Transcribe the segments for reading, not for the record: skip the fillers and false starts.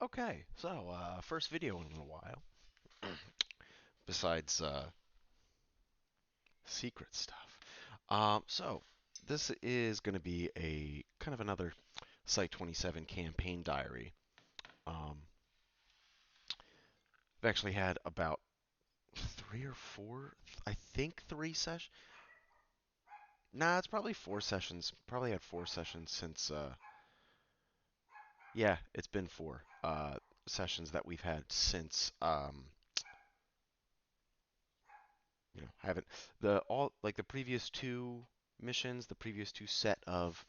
Okay, so first video in a while, besides secret stuff. So this is going to be a kind of another Site 27 campaign diary. Um, I've actually had about three or four, I think three sessions. Nah, it's probably four sessions. Probably had four sessions since. Yeah, it's been four sessions that we've had since. Haven't the all like the previous two missions, the previous two set of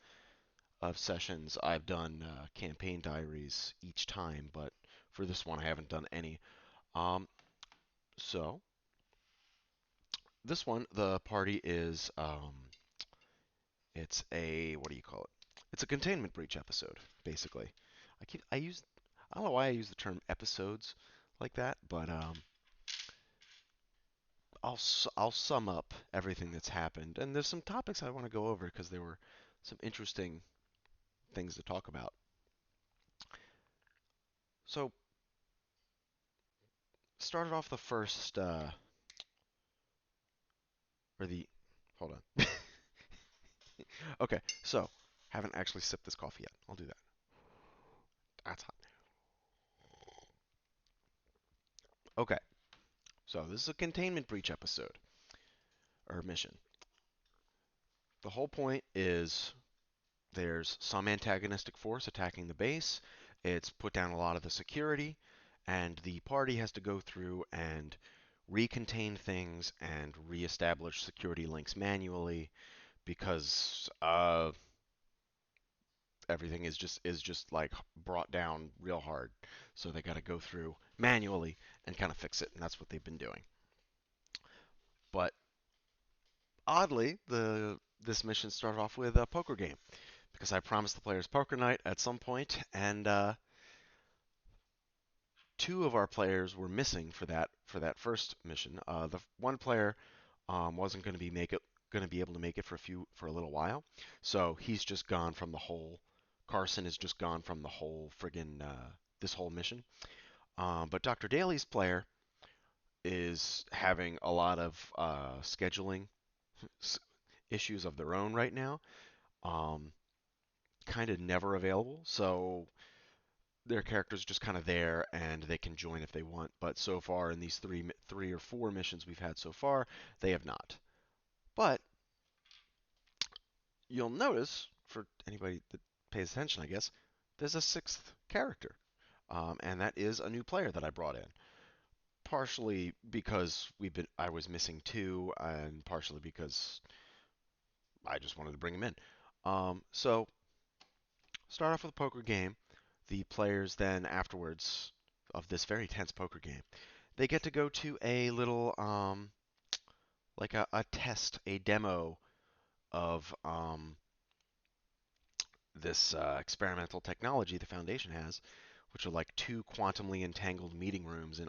sessions, I've done campaign diaries each time, but for this one, I haven't done any. Um, so this one, the party is it's a what do you call it? It's a containment breach episode, basically. I don't know why I use the term episodes like that, but I'll sum up everything that's happened, and there's some topics I want to go over because there were some interesting things to talk about. So started off the first or the hold on. Okay, so haven't actually sipped this coffee yet. I'll do that. That's hot. Okay, so this is a containment breach episode or mission. The whole point is there's some antagonistic force attacking the base. It's put down a lot of the security, and the party has to go through and recontain things and reestablish security links manually because everything is just like brought down real hard. So they got to go through manually and kind of fix it, and that's what they've been doing. But oddly, the this mission started off with a poker game because I promised the players poker night at some point, and two of our players were missing for that first mission. The one player wasn't going to be able to make it for a little while, so he's just gone from the whole. Carson is just gone from the whole friggin' this whole mission. But Dr. Daly's player is having a lot of scheduling issues of their own right now. Um, kind of never available, so their character's just kind of there and they can join if they want. But so far in these three or four missions we've had so far, they have not. But you'll notice, for anybody that pays attention, I guess, there's a sixth character, and that is a new player that I brought in. Partially because I was missing two, and partially because I just wanted to bring him in. So start off with a poker game. The players then afterwards of this very tense poker game, they get to go to a little like a test, a demo of this experimental technology the Foundation has, which are like two quantumly entangled meeting rooms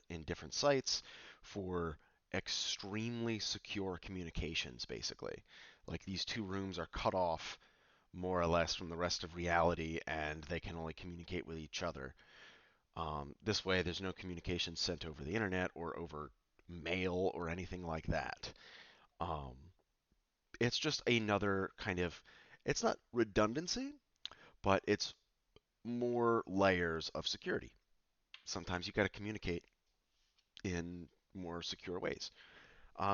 in different sites for extremely secure communications, basically. Like these two rooms are cut off more or less from the rest of reality, and they can only communicate with each other. This way, there's no communication sent over the internet or over mail or anything like that. Um, it's just another kind of, it's not redundancy, but it's more layers of security. Sometimes you got to communicate in more secure ways.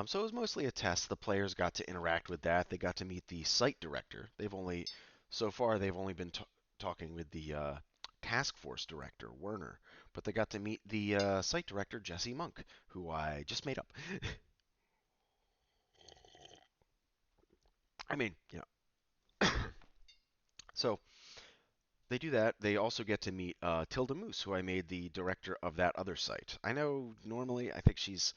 So it was mostly a test. The players got to interact with that. They got to meet the site director. So far, they've only been talking with the task force director, Werner, but they got to meet the site director, Jesse Monk, who I just made up. I mean, so they do that. They also get to meet Tilda Moose, who I made the director of that other site. I know normally I think she's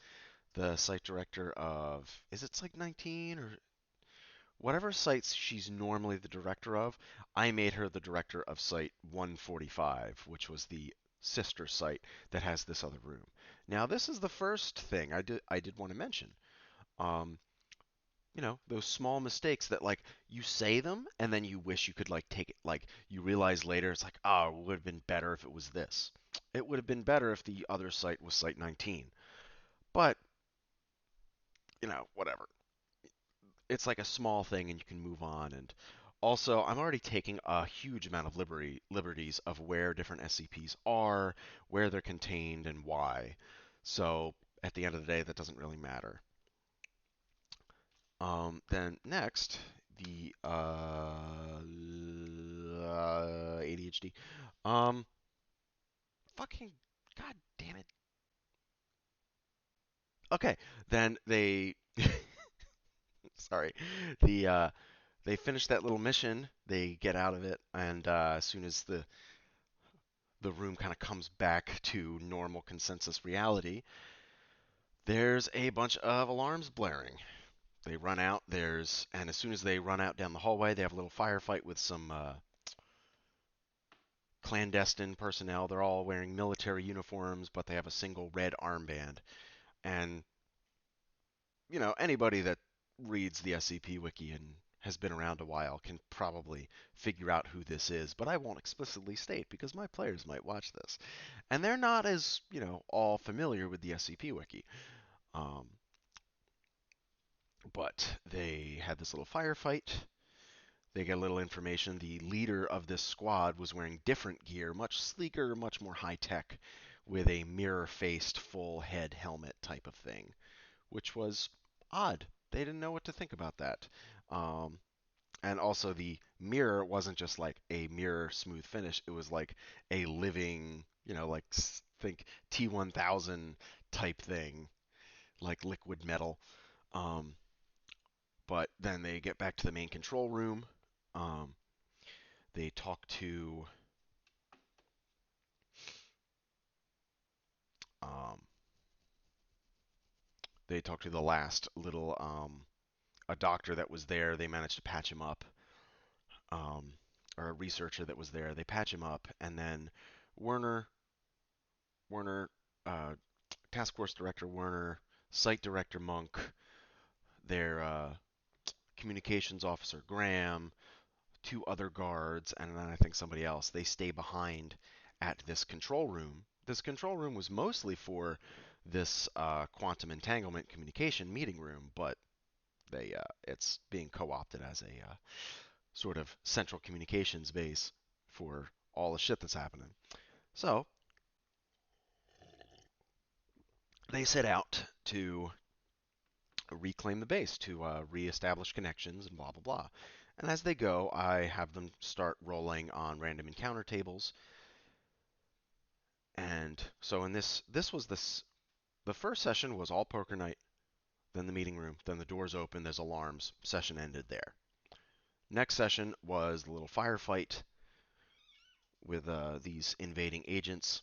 the site director of, is it Site 19 or whatever sites she's normally the director of? I made her the director of Site 145, which was the sister site that has this other room. Now, this is the first thing I did want to mention. Um, those small mistakes that like you say them and then you wish you could like take it, like you realize later it's like, oh, it would have been better if it was this. It would have been better if the other site was site 19. But, whatever. It's like a small thing and you can move on. And also, I'm already taking a huge amount of liberties of where different SCPs are, where they're contained, and why. So at the end of the day, that doesn't really matter. Then next, the ADHD. Um, fucking god damn it. Okay, then they sorry. They finish that little mission, they get out of it, and as soon as the room kind of comes back to normal consensus reality, there's a bunch of alarms blaring. They run out. And as soon as they run out down the hallway, they have a little firefight with some clandestine personnel. They're all wearing military uniforms, but they have a single red armband. And anybody that reads the SCP wiki and has been around a while can probably figure out who this is, but I won't explicitly state because my players might watch this. And they're not as, all familiar with the SCP wiki. Um, but they had this little firefight. They get a little information. The leader of this squad was wearing different gear, much sleeker, much more high tech, with a mirror faced full head helmet type of thing, which was odd. They didn't know what to think about that. Um, and also, the mirror wasn't just like a mirror smooth finish, it was like a living, like think T1000 type thing, like liquid metal. Um, but then they get back to the main control room. Um, they talk to um, the last little a doctor that was there. They managed to patch him up, um, or a researcher that was there. They patch him up, and then Werner, Werner, uh, Task Force Director Werner, Site Director Monk, their communications officer Graham, two other guards, and then I think somebody else. They stay behind at this control room. This control room was mostly for this quantum entanglement communication meeting room, but it's being co-opted as a sort of central communications base for all the shit that's happening. So they set out to reclaim the base, to reestablish connections, and blah blah blah. And as they go, I have them start rolling on random encounter tables. And so in this was the first session was all poker night, then the meeting room, then the doors open, there's alarms. Session ended there. Next session was the little firefight with these invading agents.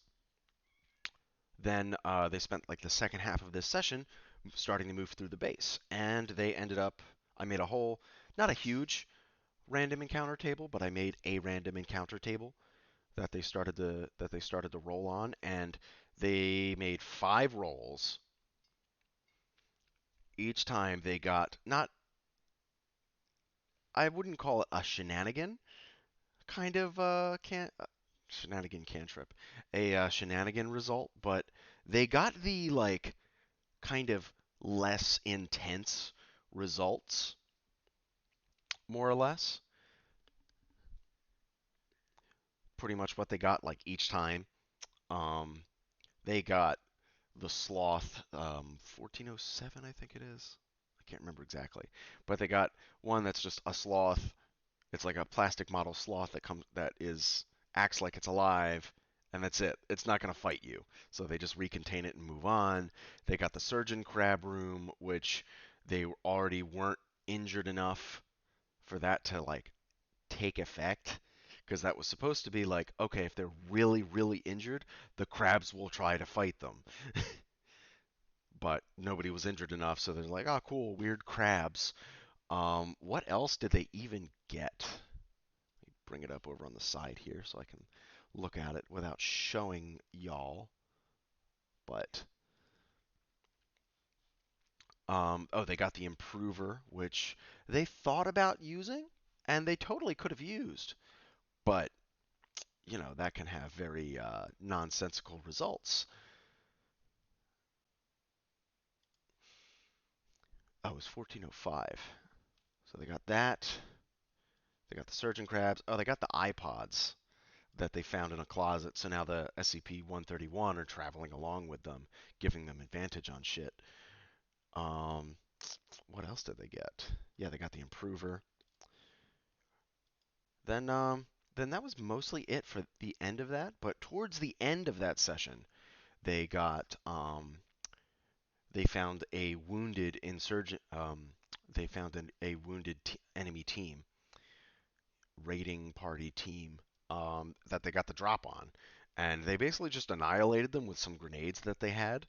Then they spent like the second half of this session starting to move through the base, and they ended up. I made a whole, not a huge random encounter table, but I made a random encounter table that they started to roll on, and they made 5 rolls. Each time they got not, I wouldn't call it a shenanigan, kind of shenanigan cantrip, a shenanigan result, but they got the like kind of less intense results, more or less. Pretty much what they got like each time. Um, they got the sloth 1407, I think it is. I can't remember exactly, but they got one that's just a sloth. It's like a plastic model sloth that acts like it's alive, and that's it. It's not going to fight you. So they just recontain it and move on. They got the surgeon crab room, which they already weren't injured enough for that to like take effect, because that was supposed to be like, okay, if they're really really injured, the crabs will try to fight them. But nobody was injured enough, so they're like, oh cool, weird crabs. What else did they even get? Bring it up over on the side here so I can look at it without showing y'all. But Oh, they got the Improver, which they thought about using, and they totally could have used, but that can have very nonsensical results. Oh, it was 1405. So they got that. They got the surgeon crabs. Oh, they got the iPods that they found in a closet. So now the SCP-131 are traveling along with them, giving them advantage on shit. Um, what else did they get? Yeah, they got the Improver. Then then that was mostly it for the end of that. But towards the end of that session, they got they found a wounded insurgent. They found a wounded enemy team, raiding party team, that they got the drop on, and they basically just annihilated them with some grenades that they had.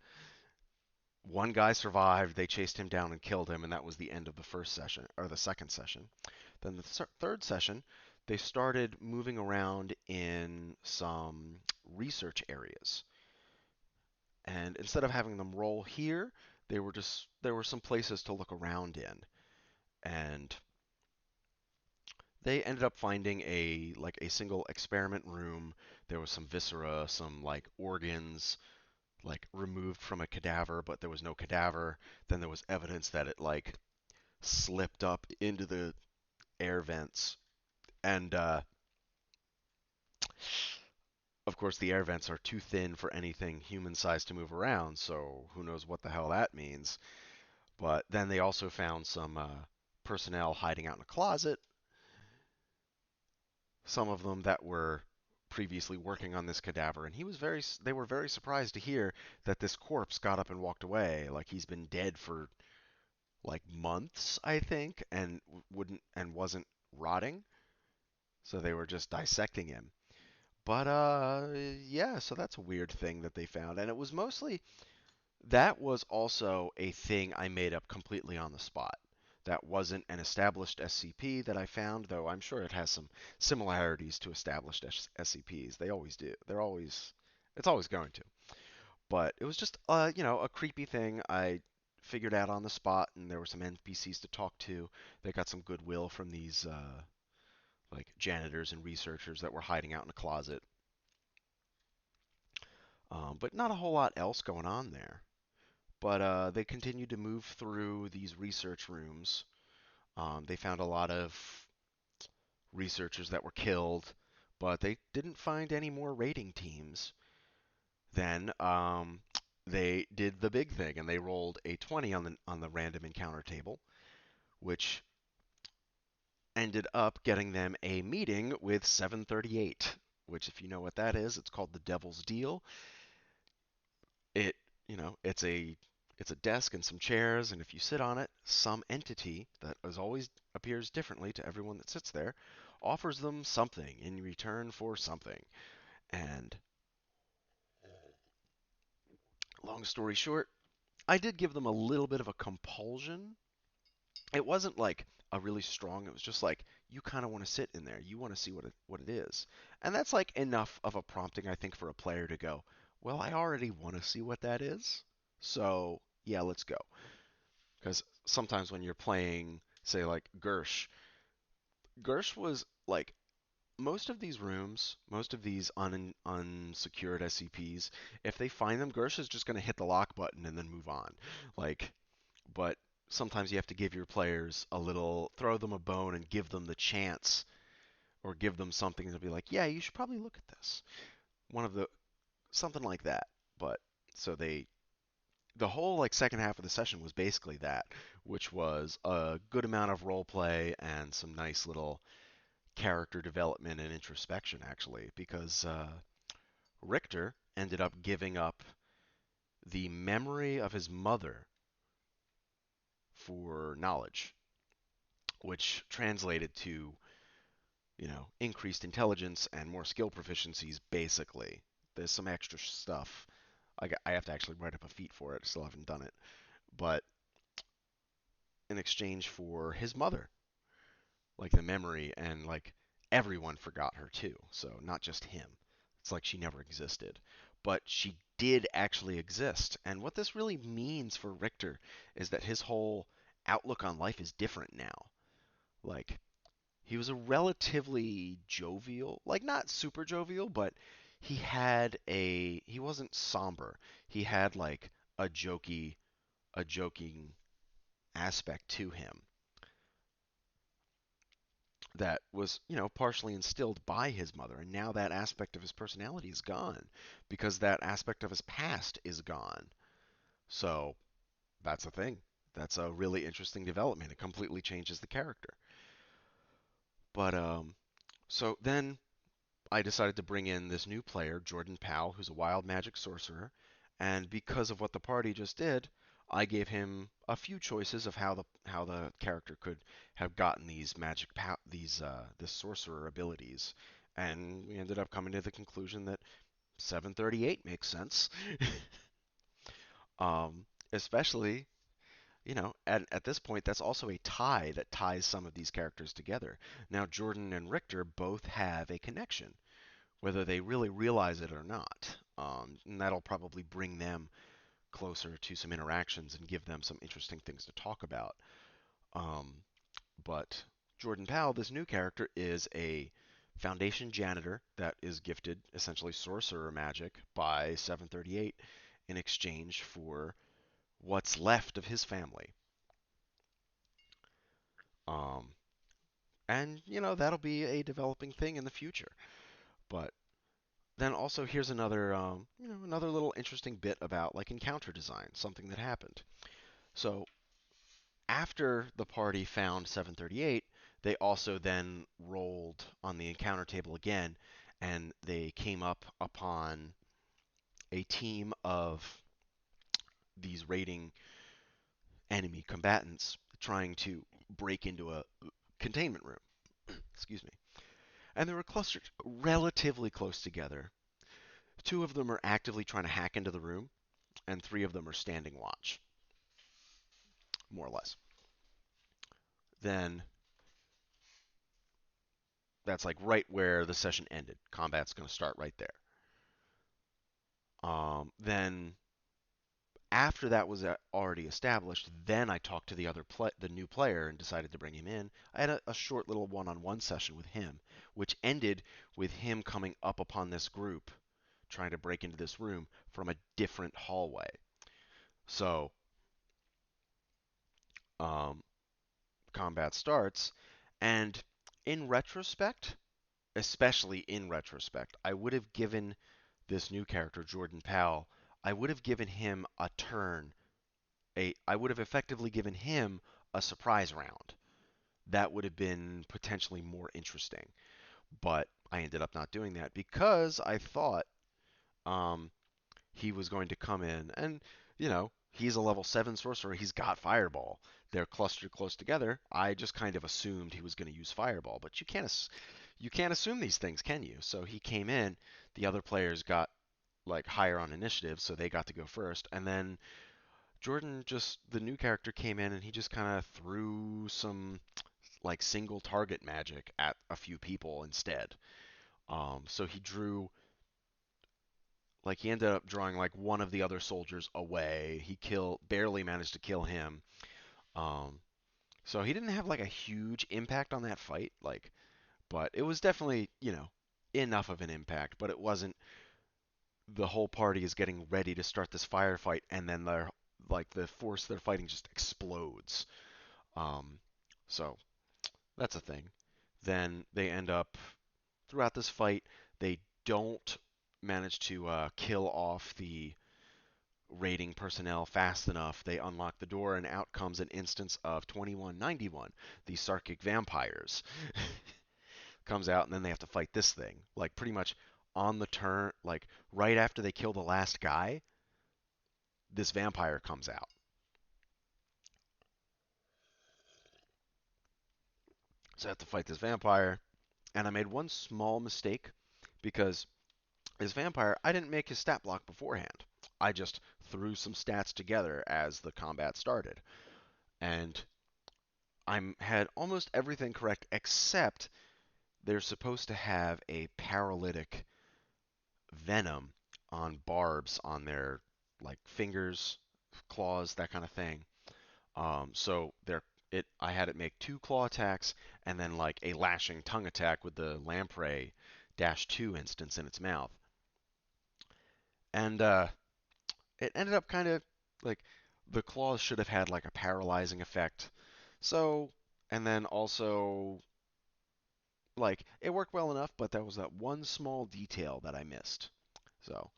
One guy survived. They chased him down and killed him, and that was the end of the first session or the second session. Then the third session, they started moving around in some research areas. And instead of having them roll here, there were some places to look around in. And they ended up finding a single experiment room. There was some viscera, some like organs like removed from a cadaver, but there was no cadaver. Then there was evidence that it like slipped up into the air vents. And of course, the air vents are too thin for anything human sized to move around, so who knows what the hell that means. But then they also found some personnel hiding out in a closet, some of them that were previously working on this cadaver, and they were very surprised to hear that this corpse got up and walked away, like he's been dead for like months, I think, and wouldn't and wasn't rotting. So they were just dissecting him. But yeah, so that's a weird thing that they found, and it was mostly that was also a thing I made up completely on the spot. That wasn't an established SCP that I found, though I'm sure it has some similarities to established SCPs. They always do. It's always going to. But it was just, a creepy thing I figured out on the spot, and there were some NPCs to talk to. They got some goodwill from these, like janitors and researchers that were hiding out in a closet. But not a whole lot else going on there. But they continued to move through these research rooms. They found a lot of researchers that were killed, but they didn't find any more raiding teams. Then they did the big thing, and they rolled a 20 on the random encounter table, which ended up getting them a meeting with 738. Which, if you know what that is, it's called the Devil's Deal. It, it's a desk and some chairs, and if you sit on it, some entity that as always appears differently to everyone that sits there offers them something in return for something. And long story short, I did give them a little bit of a compulsion. It wasn't like a really strong, it was just like you kind of want to sit in there. You want to see what it is. And that's like enough of a prompting I think for a player to go, "Well, I already want to see what that is." So, yeah, let's go. Because sometimes when you're playing, say, like Gersh was like most of these rooms, most of these unsecured SCPs, if they find them, Gersh is just going to hit the lock button and then move on. Like, but sometimes you have to give your players a little, throw them a bone and give them the chance or give them something to be like, yeah, you should probably look at this. One of the, something like that. But so the whole like second half of the session was basically that, which was a good amount of role play and some nice little character development and introspection actually, because Richter ended up giving up the memory of his mother for knowledge, which translated to increased intelligence and more skill proficiencies. Basically, there's some extra stuff. I have to actually write up a feat for it. Still haven't done it, but in exchange for his mother, like the memory, and like everyone forgot her too. So not just him. It's like she never existed. but she did actually exist. And what this really means for Richter is that his whole outlook on life is different now. Like, he was a relatively jovial, like not super jovial, but he wasn't somber. He had like a jokey, a joking aspect to him that was, partially instilled by his mother. And now that aspect of his personality is gone because that aspect of his past is gone. So that's a thing. That's a really interesting development. It completely changes the character. But so then I decided to bring in this new player, Jordan Powell, who's a wild magic sorcerer, and because of what the party just did, I gave him a few choices of how the character could have gotten these this sorcerer abilities, and we ended up coming to the conclusion that 738 makes sense. Especially, at this point, that's also a tie that ties some of these characters together. Now, Jordan and Richter both have a connection whether they really realize it or not. And that'll probably bring them closer to some interactions and give them some interesting things to talk about. Um, but Jordan Powell, this new character, is a Foundation janitor that is gifted essentially sorcerer magic by 738 in exchange for what's left of his family. Um, and that'll be a developing thing in the future. But then also here's another little interesting bit about like encounter design, something that happened. So after the party found 738, they also then rolled on the encounter table again, and they came up upon a team of these raiding enemy combatants trying to break into a containment room. Excuse me. And they were clustered relatively close together. Two of them are actively trying to hack into the room, and three of them are standing watch, more or less. Then that's like right where the session ended. Combat's going to start right there. Then after that was already established, then I talked to the new player and decided to bring him in. I had a short little one-on-one session with him, which ended with him coming up upon this group trying to break into this room from a different hallway. So um, combat starts, and in retrospect, especially in retrospect, I would have given this new character, Jordan Powell, I would have given him a turn. I would have effectively given him a surprise round. That would have been potentially more interesting. But I ended up not doing that because I thought um, he was going to come in and, he's a level 7 sorcerer. He's got Fireball. They're clustered close together. I just kind of assumed he was going to use Fireball, but you can't assume these things, can you? So he came in. The other players got like higher on initiative, so they got to go first. And then the new character came in and he just kind of threw some like single target magic at a few people instead. So he ended up drawing like one of the other soldiers away. Barely managed to kill him. Um, so he didn't have like a huge impact on that fight, but it was definitely, enough of an impact, but it wasn't the whole party is getting ready to start this firefight and then the force they're fighting just explodes. Um, so that's a thing. Then they end up throughout this fight, they don't manage to kill off the raiding personnel fast enough. They unlock the door, and out comes an instance of 2191, the Sarkic vampires. Comes out, and then they have to fight this thing. Like, pretty much on the turn, like, right after they kill the last guy, this vampire comes out. So I have to fight this vampire, and I made one small mistake because this vampire, I didn't make his stat block beforehand. I just threw some stats together as the combat started. And I had almost everything correct except they're supposed to have a paralytic venom on barbs on their like fingers, claws, that kind of thing. So there, I had it make two claw attacks and then like a lashing tongue attack with the Lamprey -2 instance in its mouth, and it ended up kind of like the claws should have had like a paralyzing effect. So, and then also like it worked well enough, but there was that one small detail that I missed. So,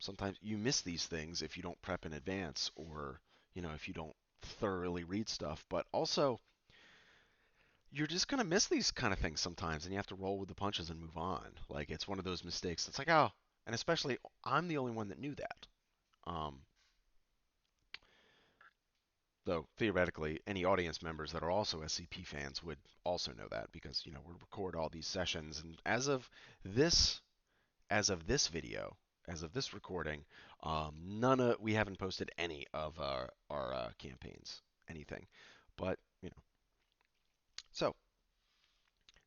sometimes you miss these things if you don't prep in advance or, if you don't thoroughly read stuff. But also, you're just going to miss these kind of things sometimes and you have to roll with the punches and move on. Like, it's one of those mistakes that's like, oh, and especially I'm the only one that knew that. Um, though theoretically, any audience members that are also SCP fans would also know that because, we record all these sessions. And this as of this video, as of this recording, we haven't posted any of our campaigns, anything. But so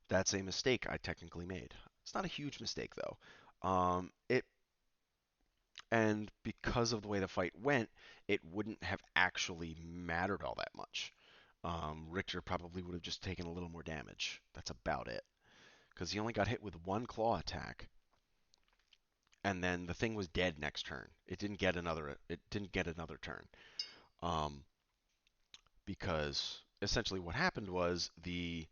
that's a mistake I technically made. It's not a huge mistake though. It and because of the way the fight went, it wouldn't have actually mattered all that much. Richter probably would have just taken a little more damage. That's about it. Because he only got hit with one claw attack, and then the thing was dead next turn. It didn't get another. It didn't get another turn. Um, because essentially what happened was the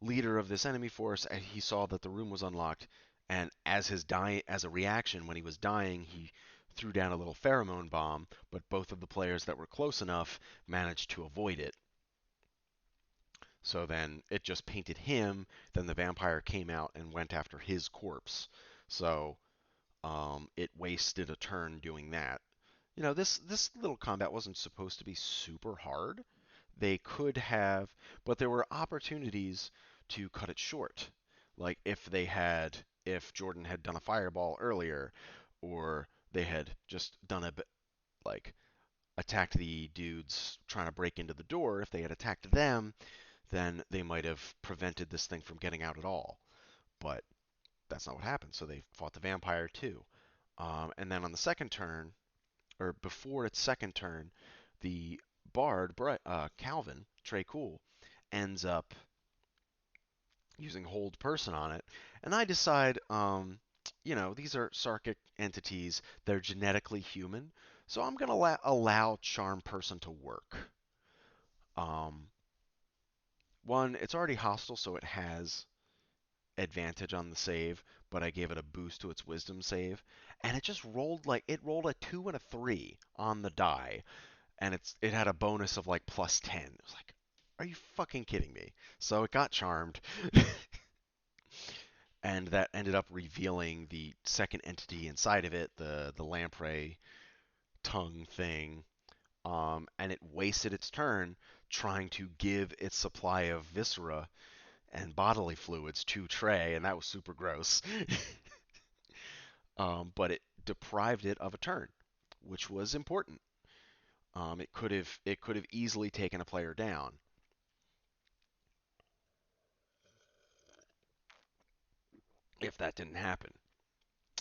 leader of this enemy force, he saw that the room was unlocked, and as a reaction when he was dying, he threw down a little pheromone bomb, but both of the players that were close enough managed to avoid it. So then it just painted him, then the vampire came out and went after his corpse. So it wasted a turn doing that. This little combat wasn't supposed to be super hard. They could have, but there were opportunities to cut it short. Like if Jordan had done a fireball earlier, or they had just done a bit, like attacked the dudes trying to break into the door. If they had attacked them, then they might have prevented this thing from getting out at all. But that's not what happened. So they fought the vampire too. And then on the second turn, or before its second turn, the bard, Calvin, Trey Cool, ends up using hold person on it. And I decide, these are Sarkic entities. They're genetically human. So I'm going to allow charm person to work. Um, One, it's already hostile, so it has advantage on the save, but I gave it a boost to its wisdom save, and it rolled a 2 and a 3 on the die, and it had a bonus of like +10. It was like, are you fucking kidding me? So it got charmed, and that ended up revealing the second entity inside of it, the lamprey tongue thing. And it wasted its turn trying to give its supply of viscera and bodily fluids to Trey, and that was super gross. But it deprived it of a turn, which was important. It could have easily taken a player down if that didn't happen.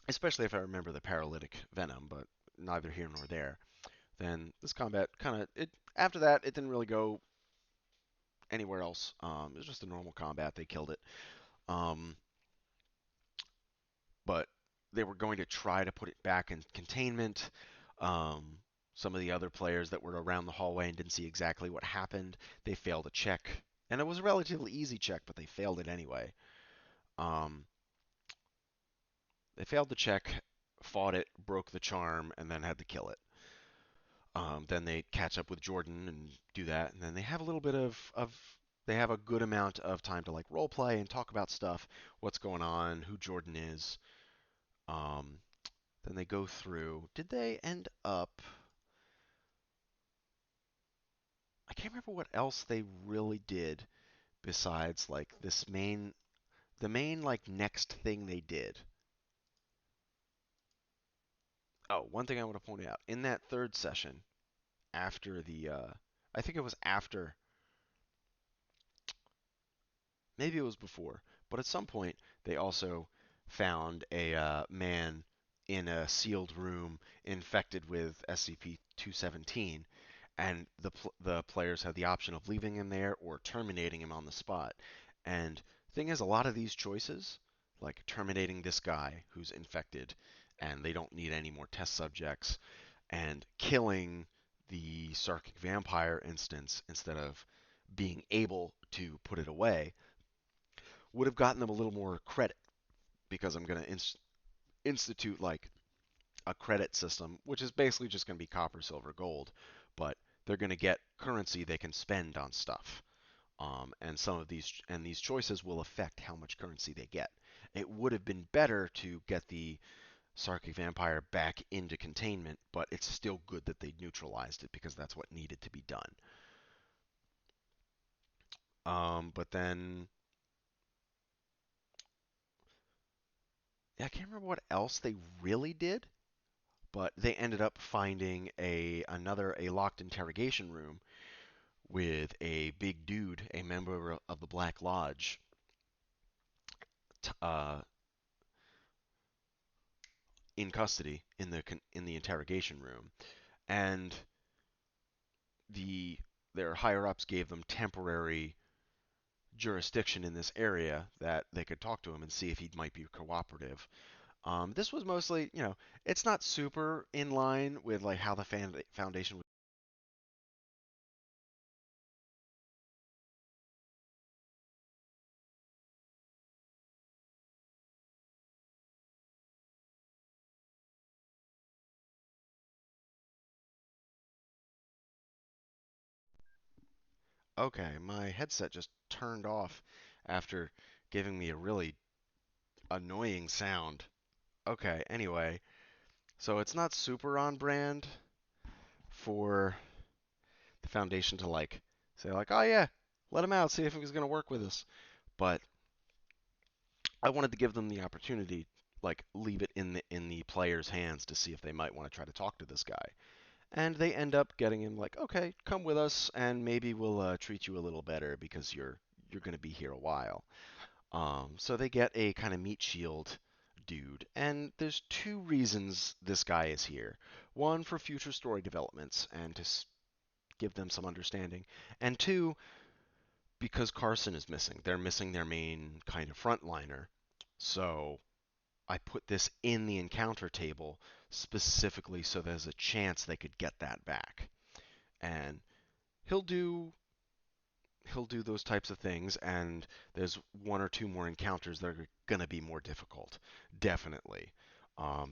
Especially if I remember the paralytic venom, but neither here nor there. Then this combat kind of it after that it didn't really go anywhere else. It was just a normal combat. They killed it. Um, but they were going to try to put it back in containment. Um, some of the other players that were around the hallway and didn't see exactly what happened, they failed a check. And it was a relatively easy check, but they failed it anyway. Um, they failed the check, fought it, broke the charm, and then had to kill it. Then they catch up with Jordan and do that, and then they have a little bit of they have a good amount of time to like role play and talk about stuff, what's going on, who Jordan is. Um, then they go through. Did they end up? I can't remember what else they really did besides like the main like next thing they did. Oh, one thing I want to point out in that third session after I think it was after, maybe it was before, but at some point they also found a man in a sealed room infected with SCP-217, and the players have the option of leaving him there or terminating him on the spot. And thing is, a lot of these choices, like terminating this guy who's infected, and they don't need any more test subjects, and killing the Sarkic vampire instance instead of being able to put it away, would have gotten them a little more credit because I'm going to institute like a credit system, which is basically just going to be copper, silver, gold, but they're going to get currency they can spend on stuff. And some of these choices will affect how much currency they get. It would have been better to get the Sarkic vampire back into containment, but it's still good that they neutralized it because that's what needed to be done. But then, yeah, I can't remember what else they really did, but they ended up finding a locked interrogation room with a big dude, a member of the Black Lodge, t- uh, in custody in the interrogation room, and the their higher ups gave them temporary jurisdiction in this area that they could talk to him and see if he might be cooperative. This was mostly, it's not super in line with like how the foundation. Okay, my headset just turned off after giving me a really annoying sound. Okay, anyway, so it's not super on brand for the foundation to like say like, oh yeah, let him out, see if he's gonna work with us. But I wanted to give them the opportunity, like leave it in the player's hands to see if they might want to try to talk to this guy. And they end up getting him like, okay, come with us, and maybe we'll treat you a little better because you're gonna be here a while. So they get a kind of meat shield dude, and there's two reasons this guy is here. One for future story developments and to give them some understanding, and two because Carson is missing. They're missing their main kind of frontliner. So I put this in the encounter table specifically so there's a chance they could get that back. And he'll do he'll do those types of things, and there's one or two more encounters that are going to be more difficult. Definitely.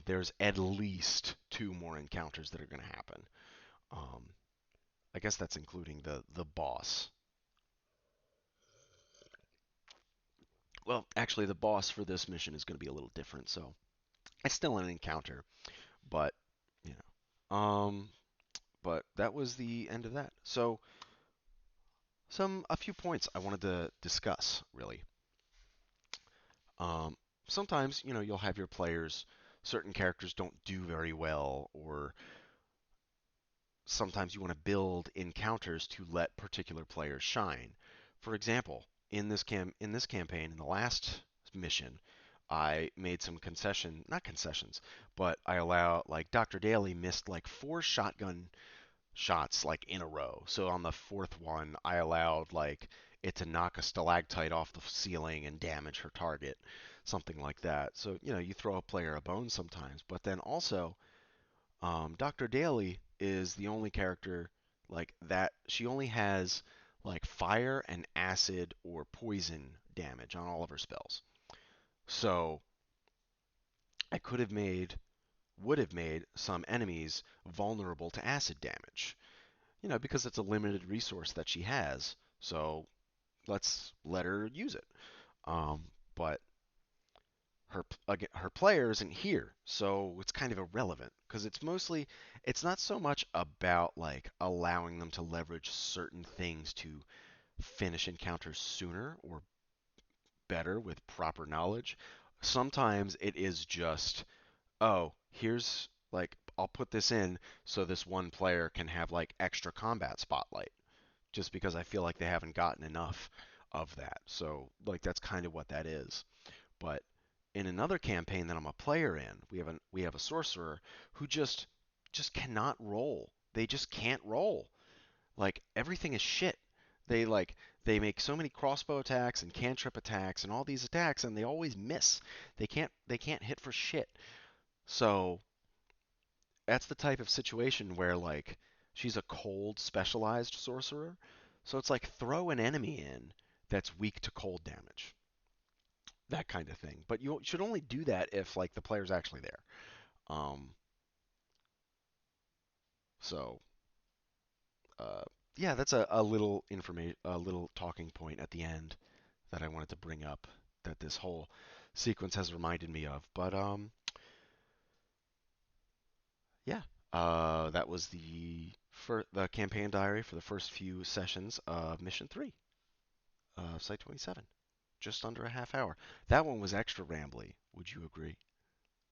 There's at least two more encounters that are going to happen. Um, I guess that's including the boss. Well, actually, the boss for this mission is going to be a little different, so it's still an encounter, but you know. But that was the end of that. So a few points I wanted to discuss really. Um, Sometimes you'll have your players, certain characters don't do very well, or sometimes you want to build encounters to let particular players shine. For example, in this campaign, in the last mission, I made some not concessions, but I allow like Dr. Daly missed like four shotgun shots like in a row. So on the fourth one, I allowed like it to knock a stalactite off the ceiling and damage her target, something like that. So you throw a player a bone sometimes, but then also Dr. Daly is the only character like that. She only has like fire and acid or poison damage on all of her spells. So I would have made some enemies vulnerable to acid damage, because it's a limited resource that she has. So let's let her use it. But her player isn't here, so it's kind of irrelevant because it's not so much about like allowing them to leverage certain things to finish encounters sooner or better with proper knowledge. Sometimes it is just, oh, here's like I'll put this in so this one player can have like extra combat spotlight just because I feel like they haven't gotten enough of that. So like that's kind of what that is. But in another campaign that I'm a player in, we have a sorcerer who just cannot roll. They just can't roll. Like everything is shit. They like they make so many crossbow attacks and cantrip attacks and all these attacks and they always miss. They can't hit for shit. So that's the type of situation where like she's a cold specialized sorcerer. So it's like throw an enemy in that's weak to cold damage. That kind of thing. But you should only do that if like the player's actually there. Um so uh yeah, that's a little talking point at the end that I wanted to bring up that this whole sequence has reminded me of. But yeah, that was the campaign diary for the first few sessions of Mission 3, Site 27. Just under a half hour. That one was extra rambly. Would you agree?